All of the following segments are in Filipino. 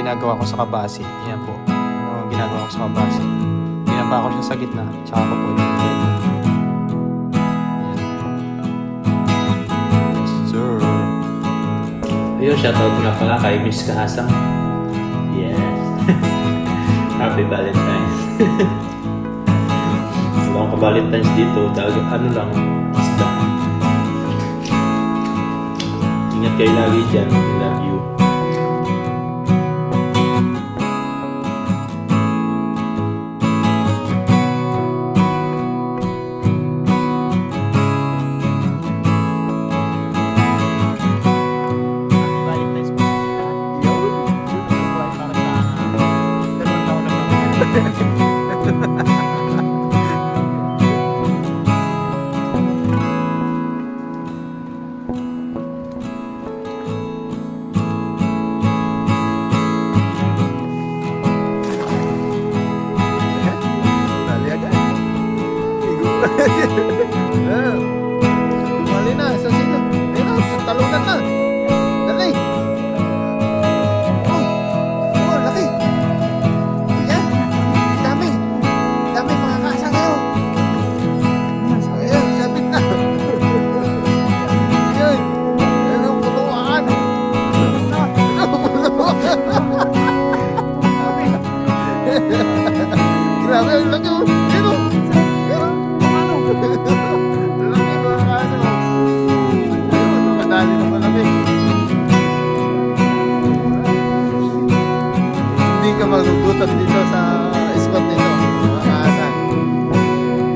ginagawa ko sa kabasi. Yan po. Yung ginagawa ko sa kabasi. Binaba ko siya sa gitna. Tsaka ko po nilagay. Yes, sir. Ayun, shoutout nga pala kay Miss Kahasang. Yes. Happy Valentine's. Wala ka Valentine's dito. Dahil ano lang, isda. Ingat kayo lagi dyan. I love you. Tumali na sa sino. Ayun na, sa talunan na. Dali. Oh, laki. Yan. Dami. Dami mga kasa ngayon. Ayun, sabit na. Ayun. Ayun ang punuan. Grabe, ang laki. Ayun o. Dali na malamig. Hindi ka magugutom dito sa spot nito, mga kaasan.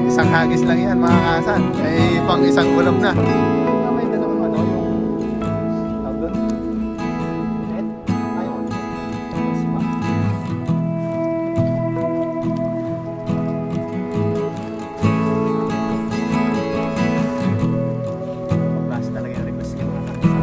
Isang hagis lang yan, mga kaasan. Ay pang isang ulam na. May dalawang ano yung tawag doon? Bilet? Ayaw. Sipa. Plus talaga yung request niya, mga kaasan.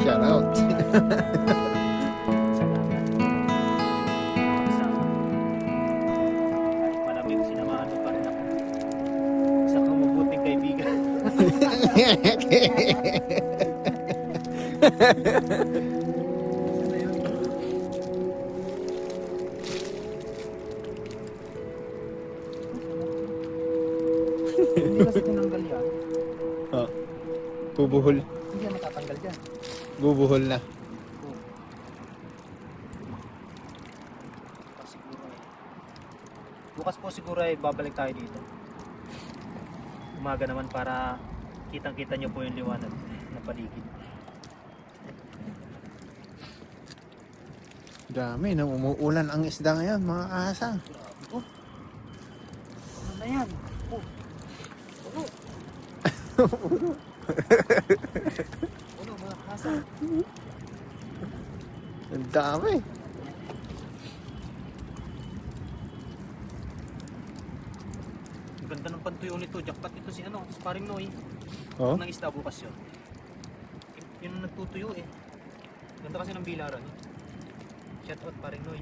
Shout out. Malamig, sinamahan mo pa rin ako. Isa kang mabuting kaibigan. Hindi kasi tinanggal yan. Oh. Bubuhol. Hindi yan matatanggal dyan. Bubuhol na. Bukas po siguro ay babalik tayo dito. Umaga naman para kitang-kita nyo po yung liwanag ng paligid. Dami, nang umuulan ang isda ngayon, mga kasa. Oh. Ano na yan? Oh. Ano mga kasa? Ang dami. Ang ganda ng pantuyo nito. Jackpot ito si ano, si Paring Noy. Oh? Ng isda bukas yun. Yun ang nagtutuyo eh. Ganda kasi ng bilaran eh. Shout out Paring Noy.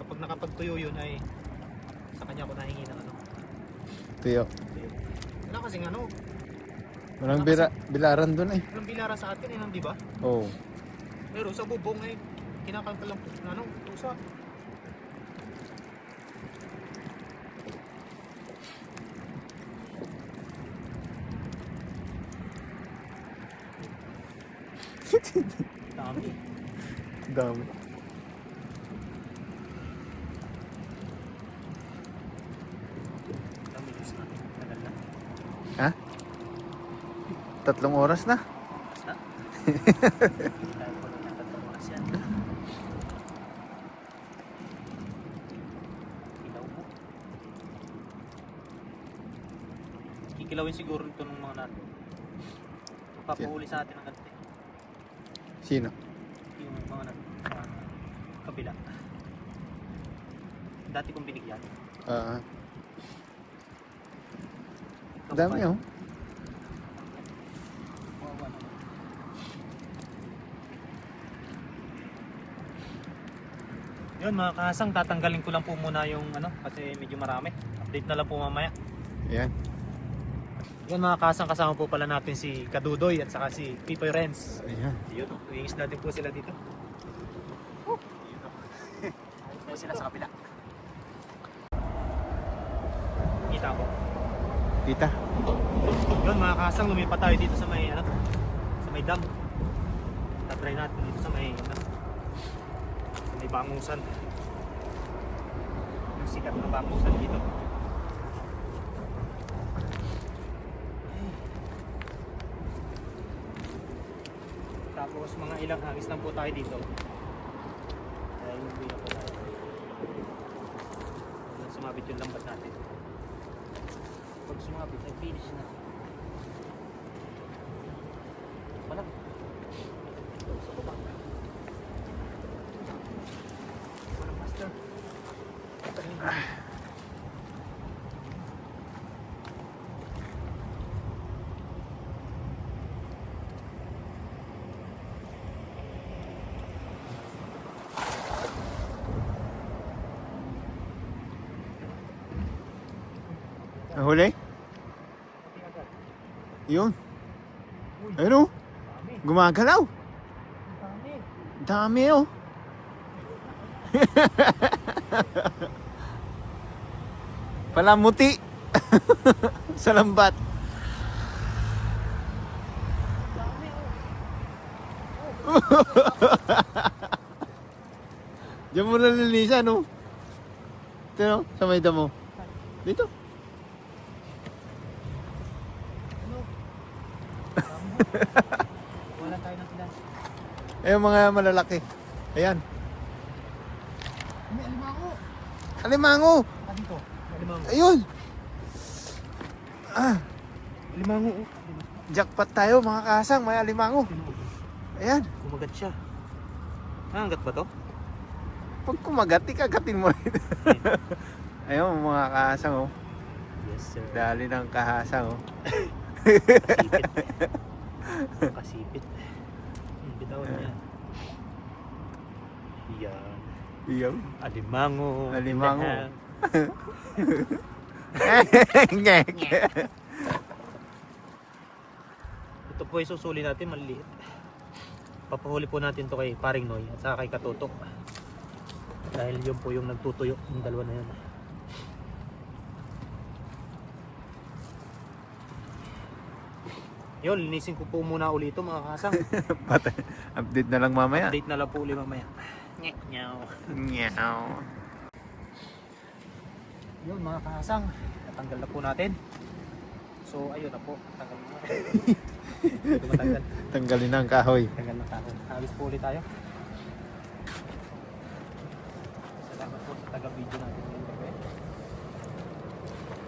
Kapag nakapagtuyo yun ay sa kanya ako nahingi ng ano. Tuyo. Wala kasing ano. Walang bilaran dun eh. Walang bilaran sa atin eh, di ba? Oo. Pero sa bubong ay kinakalkal lang ano, tusa. Dami. Dami. Dami juice na. Tagal na. Ha? 3 oras na. Basta. Hindi tayo pa ng oras yan. Ilaw mo. Kikilawin siguro ito ng mga natin. Papahuli sa atin ang ganito. Sino? Yung mga natin sa kabila. Dati kong binigyan. Dami oh. Kawawa naman. Yun mga kasang, tatanggalin ko lang po muna yung ano kasi medyo marami. Update na lang po mamaya. Ayan. Yan mga kasang, kasama po pala natin si Kadudoy at saka si Pipoy Renz. Ayan. Yun, iingis natin po sila dito. Ayos po sila sa kabila. Kita ko. Kita. Yun mga kasang, lumipat tayo dito sa may ano, sa may dam. Tatry natin dito sa may ano, sa may bangusan. Yung sikat na bangusan dito. Tapos mga ilang hagis lang po tayo dito. Dahil hindi na po tayo. Hanggang sumabit yung lambat natin. Pag sumabit, ay finish na. Walang. Sa baba. Walang master. Nahuli? Yun. Ayun oh. Dami. Gumagalaw. Dami. Dami oh. Palamuti. Sa lambat. Dami Diyan mo na linisan no. Ito no, sa may damo. Dito. Wala tayo ng ilan. Ayun mga malalaki. Ayan. May alimango. Alimango. Dito. Alimango. Ayun. Ah, Alimango. jackpot tayo mga kasang. May alimango. Ayan. Kumagat siya. Hanggat ba to? Pag kumagat, ikagatin mo rin. Ayun mga kasang oh. Yes sir. Dali ng kahasang oh. Kasipit. Kasipit. Bitawan niya. Yan. Iyaw. Alimango. Alimango. Yan. Ito po ay susuli natin maliliit. Papahuli po natin to kay Paring Noy at saka kay Katutok. Dahil yun po yung nagtutuyo. Yung dalawa na yun. Yun, linisin ko po muna uli ito mga kasang. Update na lang mamaya. Update na lang po uli mamaya. Nyaw. Nyaw. Yun mga kasang, natanggal na po natin. So ayun na po, tanggal na. Ito matanggal. Tanggalin na ang kahoy. Tanggal na tayo. Habis po ulit tayo. Salamat po sa taga-video natin.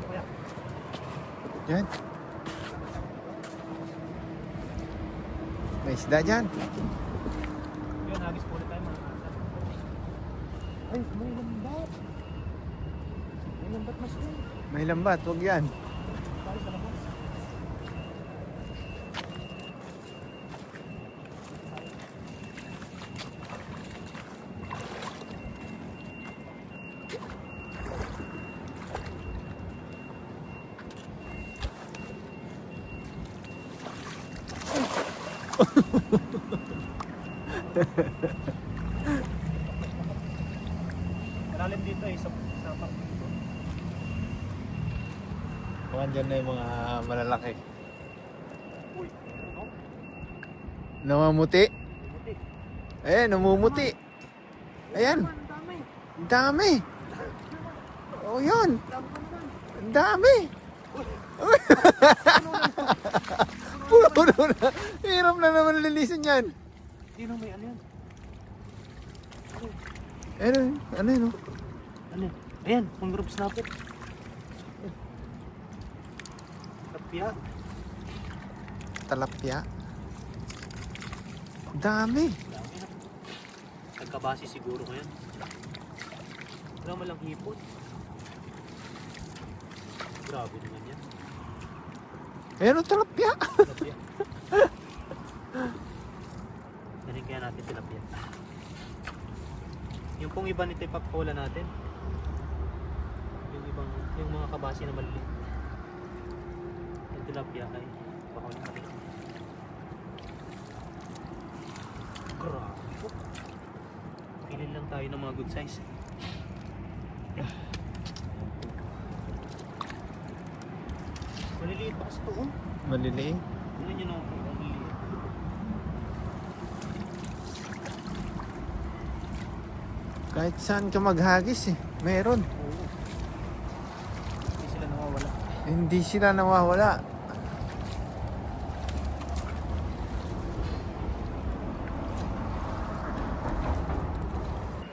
Kuya. Yan. May isda dyan. Yun, habis po ulit tayo mga kasang. Ay, may lambat. May lambat mas yun. May lambat, huwag yan. Tayo sa labas. Malalim dito eh, sa pak dito. Kuhan dyan na yung mga malalaki. Uy, ano? Namamuti. Bumuti. Ayan, namumuti. Ayan. Ang dami. Ang dami. Oh, yun. Ang dami. Puno na. Hirap na naman lilisin yan. Yun ang may ano yan. Ano yun? Oh? Ano yan? Ayan, mangrove snapper. Tapya. Talapya. Ang dami. Dami na. Nagkabasi siguro ngayon. Wala man lang hipon. Grabe naman yan. Ayan ang talapya. Tilapia. Galing kaya natin tilapia. Yung pong iba nito ipapola natin. Yung mga kabasi na maliliit. Yung tilapia ay pakawin natin. Grabe po. Pili lang tayo ng mga good size. Maliliit pa kasi ito. Oh. Maliliit. Ano nyo na maliliit? Kahit saan ka maghagis eh. Meron. Oo. Hindi sila nawawala. Hindi sila nawawala.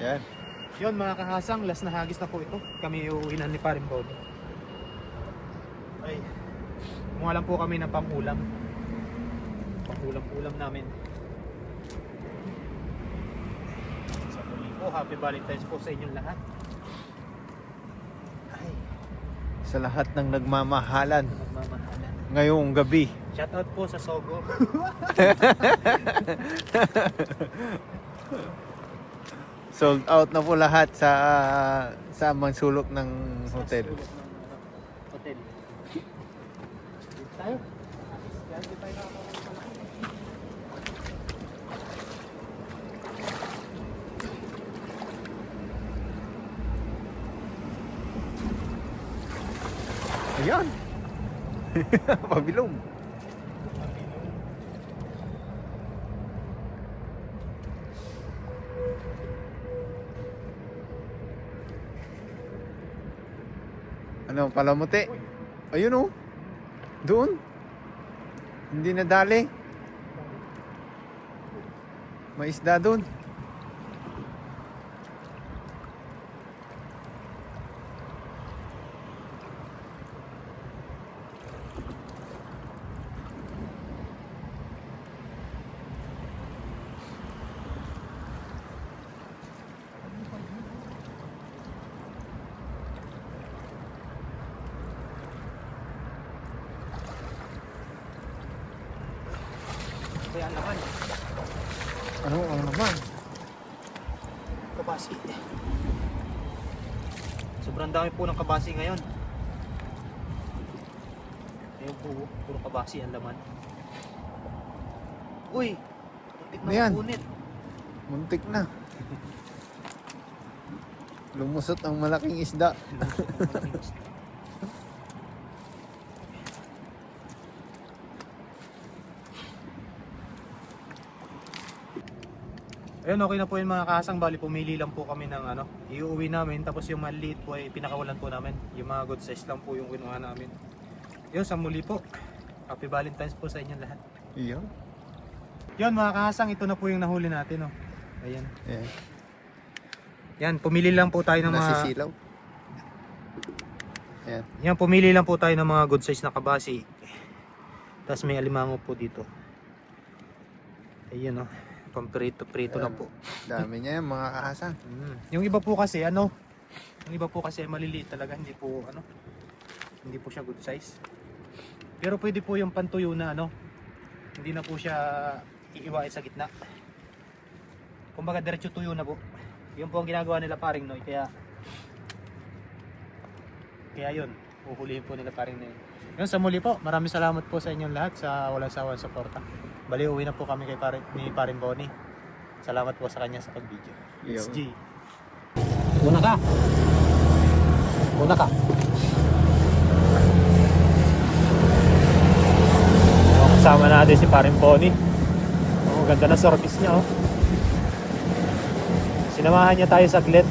Yan. Yun mga kahasang, last na hagis na po ito. Kami uuwinan ni Paring Bod. Ay, kumuha lang po kami ng pang-ulam. Pang-ulam-ulam namin. Sa muli po, happy Valentine's po sa inyong lahat. Ay, Sa lahat ng nagmamahalan nagmamahalan. ngayong gabi. Shoutout po sa Sogo. Sold out na po lahat sa amang sulok ng hotel. Sa sulok ng, hotel. Dito tayo. Diyan, dito tayo nakakalaman. Ayan. Pabilog. Ano, palamuti? Ayun oh. Doon. Hindi nadali. May isda doon. Kaya naman, Ano ang naman? kabasi. Sobrang dami po ng kabasi ngayon. Ayun po, puro kabasi ang laman. Uy! Muntik na Ayan. mapunit. Muntik na. Lumusot ang malaking isda. Ayun, okay na po yung mga kasang. Bali, pumili lang po kami ng ano, iuwi namin. Tapos yung maliit po ay pinakawalan po namin. Yung mga good size lang po yung kinuha namin. Yun, sa muli po. Happy Valentine's po sa inyong lahat. Iyo. Yun mga kasang, ito na po yung nahuli natin. Oh. Ayan. Ayan. Yan, pumili lang po tayo ng mga... Nasisilaw. Ayan. Yan, pumili lang po tayo ng mga good size na kabasi. Tapos may alimango po dito. Ayun oh. Pamprito-prito lang po. Dami niya yan, mga kahasang. Yung iba po kasi ano, yung iba po kasi maliliit talaga, hindi po ano, hindi po siya good size. Pero pwede po yung pantuyo na ano, hindi na po siya iiwain sa gitna. Kumbaga diretso tuyo na po. Yun po ang ginagawa nila Paring Noy, kaya yun, uhulihin po nila Paring Noy. Yun, sa muli po, maraming salamat po sa inyong lahat sa walang sawang suporta. Bali, uwi na po kami kay ni Paring Bonnie. Salamat po sa kanya sa pag-video. It's Yo. G. Una ka. Una ka. Kasama natin si Paring Bonnie. Ang ganda na service niya, oh. Sinamahan niya tayo saglit.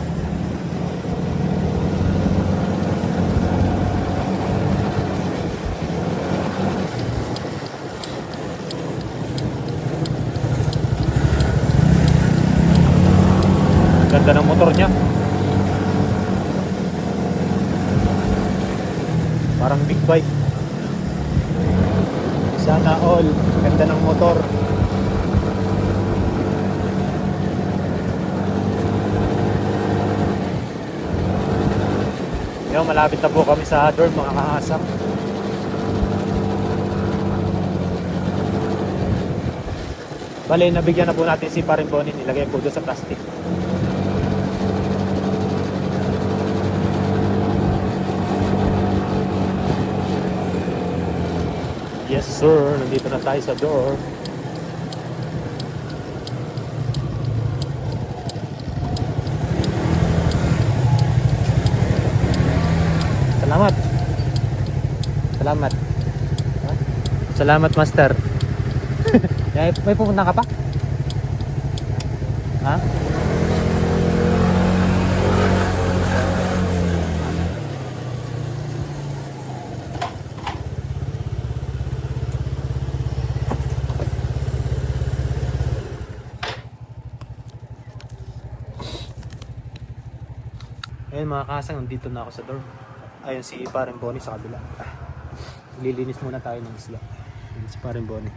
Ganda ng motor niya. Parang big bike. Sana all. Ganda ng motor. Yung malapit na po kami sa dorm, mga kahasang. Bale, nabigyan na po natin si Paring Bonnie. Nilagay po doon sa plastic. Yes sir, nandito na tayo sa door. Salamat. Salamat. Salamat, master. May pupunta ka pa? Ha? Ayun mga kasang, nandito na ako sa door. Ayun si Paring Bonnie sa kabila. Lilinis muna tayo ng isla. Ayun si Paring Bonnie.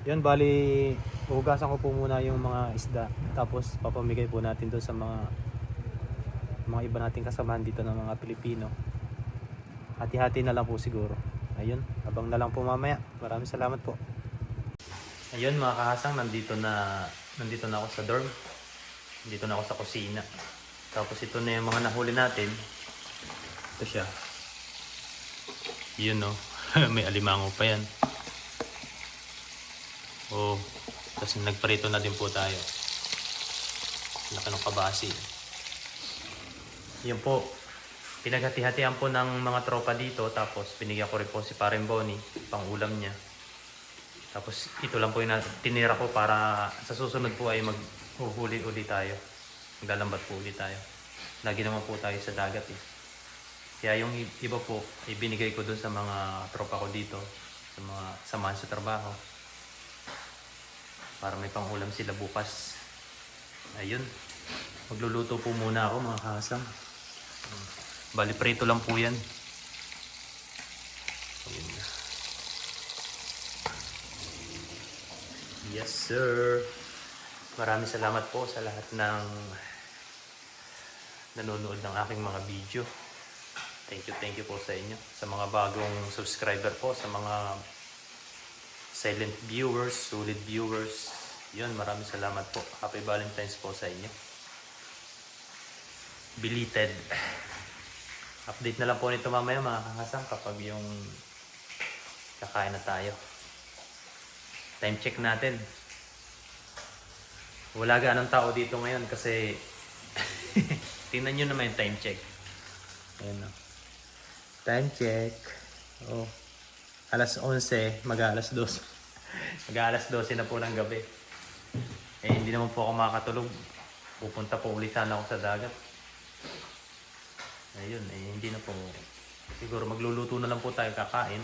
Yan, bali hugasan ko po muna yung mga isda. Tapos papamigay po natin doon sa mga iba nating kasamahan dito ng mga Pilipino. Hati-hati na lang po siguro. Ayun, abang na lang po mamaya. Maraming salamat po. Ayun mga kahasang, nandito na ako sa dorm. Dito na ako sa kusina. Tapos ito na yung mga nahuli natin. Ito siya. Yun, no. May alimango pa yan. Oh, tapos nagparito na din po tayo. Laki ng kabasi. Yan po. Pinaghati-hatihan po ng mga tropa dito. Tapos binigyan ko rin po si Paring Bonnie. Pang ulam niya. Tapos ito lang po yung tinira ko para sa susunod po ay maghuhuli uli tayo. Maglalambat po uli tayo. Lagi naman po tayo sa dagat eh. Kaya yung iba po, ibinigay ko dun sa mga tropa ko dito. Sa mga samahan sa trabaho. Para may pangulam sila bukas. Ayun. Magluluto po muna ako mga kasang. Bali prito lang po yan. Ayun. Yes sir. Maraming salamat po sa lahat ng nanonood ng aking mga video. Thank you po sa inyo. Sa mga bagong subscriber po, sa mga silent viewers, solid viewers. Yun, maraming salamat po. Happy Valentine's po sa inyo. Belated. Update na lang po nito mamaya mga kakasang kapag yung kakain na tayo. Time check natin. Wala ganang tao dito ngayon kasi tingnan nyo naman yung time check. Ayan o. Time check. Oh. Alas 11, mag-alas 12. Mag-alas 12 na po ng gabi. Eh, hindi naman po ako makakatulog. Pupunta po ulit sana ako sa dagat. Ayun, eh, hindi na po. Siguro magluluto na lang po tayo kakain.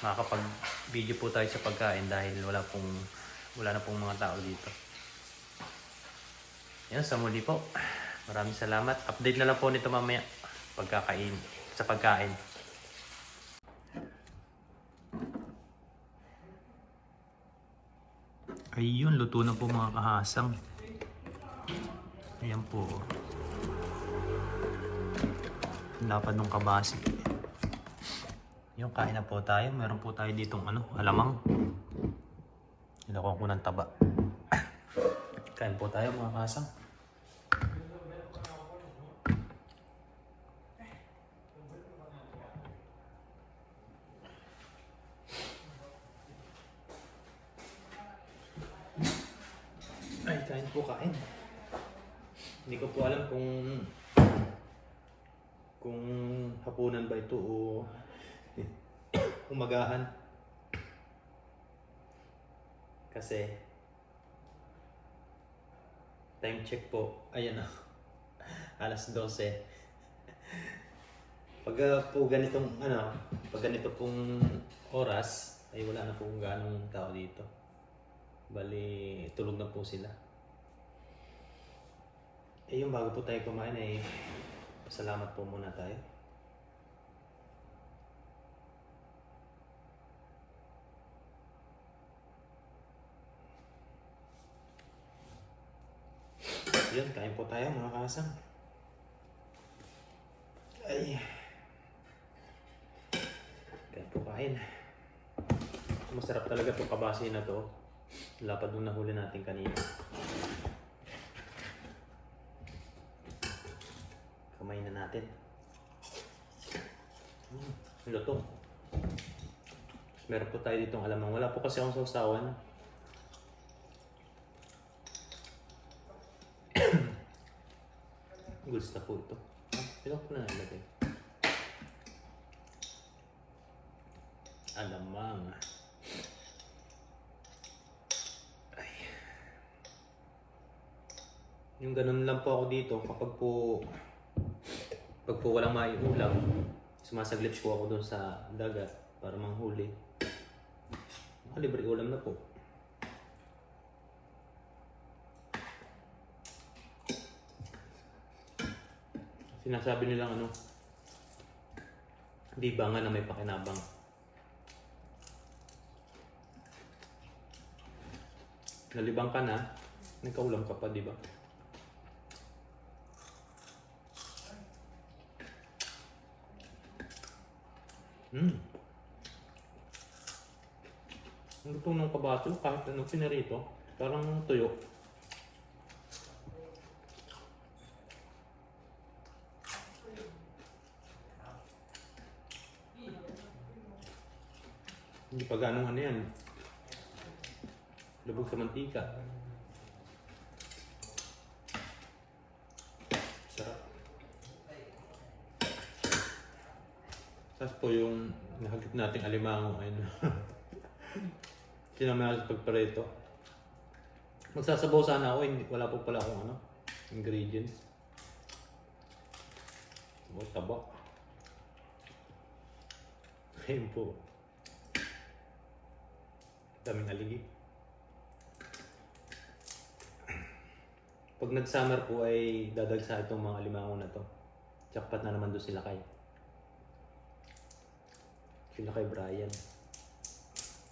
Makakapag-video po tayo sa pagkain dahil wala na pong mga tao dito. Yan, sa muli po. Maraming salamat. Update na lang po nito mamaya sa pagkain. Ayun, luto na po mga kahasang. Ayan po. Lapad ng kabasi. Yung kain na po tayo. Meron po tayo ditong alamang. Nilakuan ko ng taba. Kain po tayo mga kahasang. Ay, kain po kain. Hindi ko po alam kung hapunan ba ito o umagahan. Kasi time check po, ayan na. Alas 12. Pag po ganitong pag ganito pong oras ay wala na pong ganong tao dito. Bali, tulog na po sila. Eh yung bago po tayo kumain ay salamat po muna tayo. Yun, kain po tayo mga kasang. Ay. Kain po kain. Masarap talaga itong kabasi na to. Lapad nung nahuli natin kanina. Kamay na natin. Lutong. Tapos meron po tayo ditong alamang. Wala po kasi akong sausawan. Goods na po ito. Ito po na nalagay. Alamang. Ay. Yung ganun lang po ako dito kapag po walang maiulam, sumasaglit po ako doon sa dagat para manghuli. Libre ulam na po. Sinasabi nilang libangan na may pakinabang. Nalibang ka na, nagkaulam ka pa, di ba? Ang lutong ng kabaso, kahit anong pinarito, parang tuyo. Hindi pa ganong yan. Lubog sa mantika. Sarap. Tapos po yung nahagip nating alimango ay sinama sa pagparito. Magsasabaw sana ako, hindi, wala po pala akong ingredients. Taba. Ayun po. Daming aligi. Pag nag-summer po ay dadagsa itong mga alimango na to. Jackpot na naman doon sila kay Brian.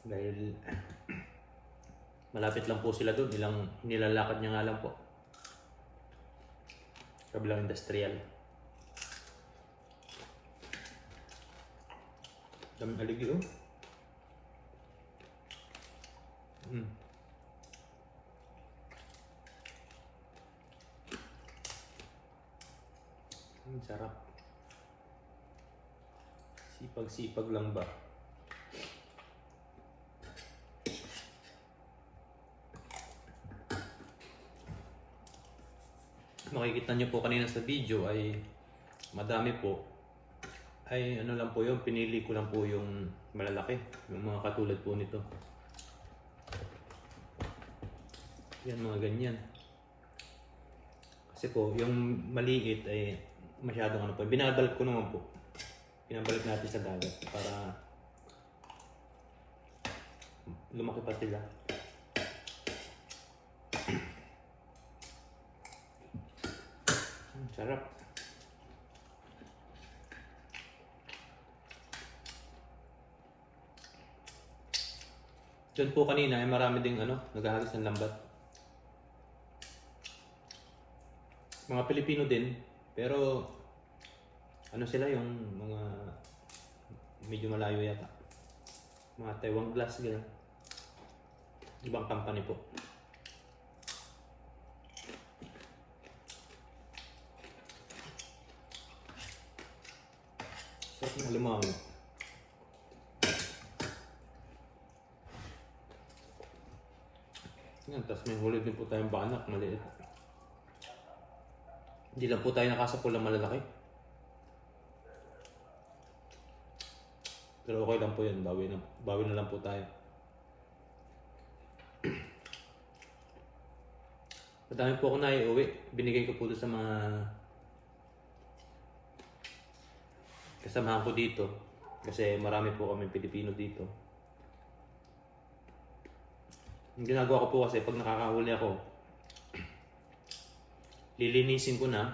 Dahil malapit lang po sila doon. Ilang nilalakad niya nga lang po. Kabilang industrial. Daming aligi oh. Sarap. Sipag-sipag lang ba? Makikita nyo po kanina sa video ay madami po. Ay lang po yun, pinili ko lang po yung malalaki. Yung mga katulad po nito. Yan, mga ganyan. Kasi po, yung maliit ay masyadong po. Binabalik ko naman po. Binabalik natin sa dagat para lumaki pa sila. Sarap. Diyan po kanina ay marami ding naghahagis ng lambat. Mga Pilipino din, pero sila yung mga medyo malayo yata. Mga Taiwan Glass gano'n. Ibang company po. Sarap ng alimango. Yan, tapos may huli din po tayong banak, maliit. Hindi lang po tayo nakasapul ng malalaki. Pero okay lang po yan, bawi na lang po tayo. Madami po ako naiuwi. Binigay ko po doon sa mga kasamahan ko dito. Kasi marami po kami Pilipino dito. Ang ginagawa ko po kasi pag nakakahuli ako, lilinisin ko na.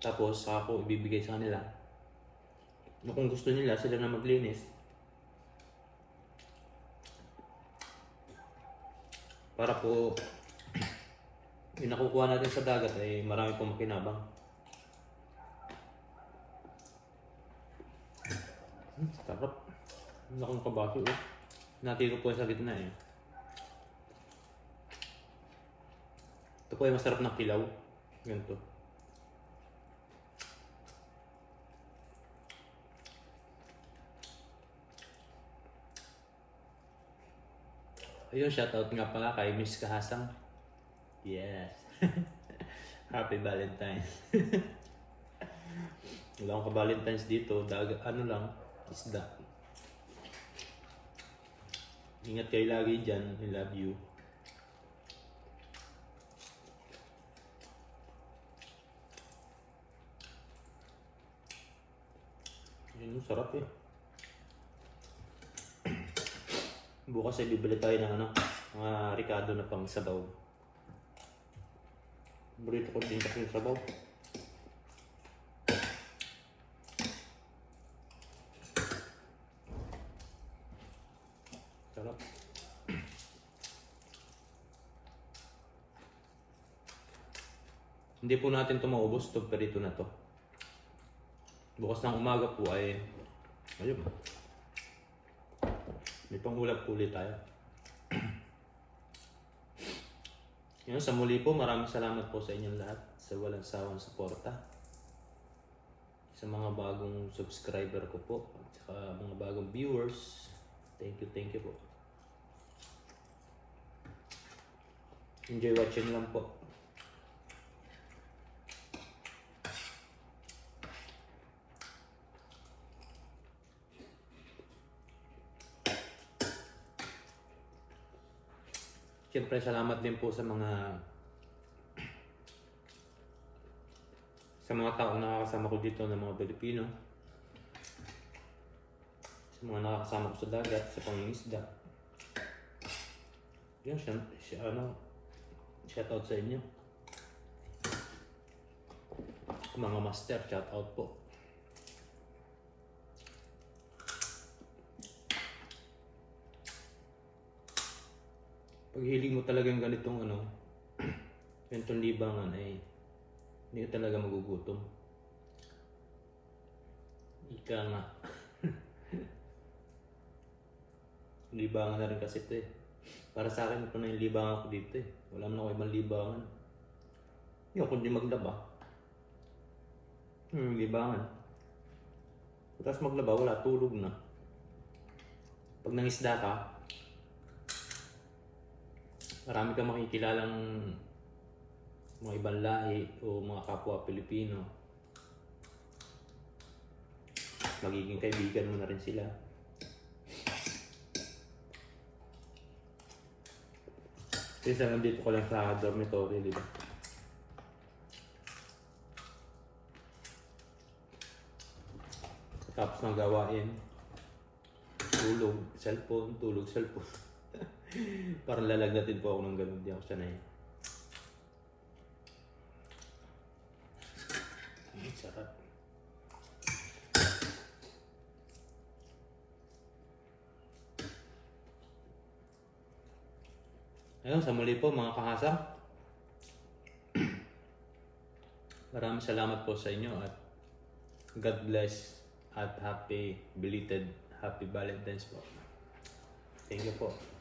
Tapos saka ko ibibigay sa kanila. Kung gusto nila, sila na maglinis. Para po yung nakukuha natin sa dagat ay marami pong makinabang. Sarap. Ang lakong kabasyo eh. Natiro po sa gitna eh. Ito po ay masarap ng kilaw. Ganito. Ayun, shoutout nga pala kay Miss Kahasang. Yes. Happy Valentine's. Wala akong ka-Valentine's dito. Ano lang, isda. Ingat kayo lagi dyan. I love you. Yun, sarap eh. Bukas ay bibili tayo ng mga Ricardo na pang sabaw. Burrito ko din kasi yung sabaw. Sarap. Hindi po natin ito maubos, itong perito na to. Bukas ng umaga po ay ayun. May pangulap po ulit tayo. Yun, sa muli po, maraming salamat po sa inyong lahat sa walang sawang suporta. Sa mga bagong subscriber ko po at saka mga bagong viewers. Thank you po. Enjoy watching lang po. Siyempre, salamat din po sa mga taong nakakasama ko dito ng mga Pilipino. Sa mga nakakasama ko sa dagat, sa pangingisda. Yan, shoutout sa inyo. Mga master, shoutout po. Pag hiling mo talagang ganitong ganitong libangan ay hindi ka talaga magugutom. Ika nga. Libangan na rin kasi ito eh. Para sa akin ito na yung libangan ko dito eh. Wala man ako ibang libangan. Yung kundi maglaba. Libangan. Tapos maglaba, wala, tulog na. Pag nangisda ka, marami kang makikilalang mga ibang lahi o mga kapwa Pilipino. Magiging kaibigan mo na rin sila. Kasi nandito ko lang sa dormitory, di ba? Tapos ng gawain, tulog, cellphone. Parang lalagnatin po ako ng ganun, di ako sanay. Sarap. Ayun, sa muli po mga kahasang. Maraming salamat po sa inyo at God bless at happy belated Happy Valentine's po. Thank you po.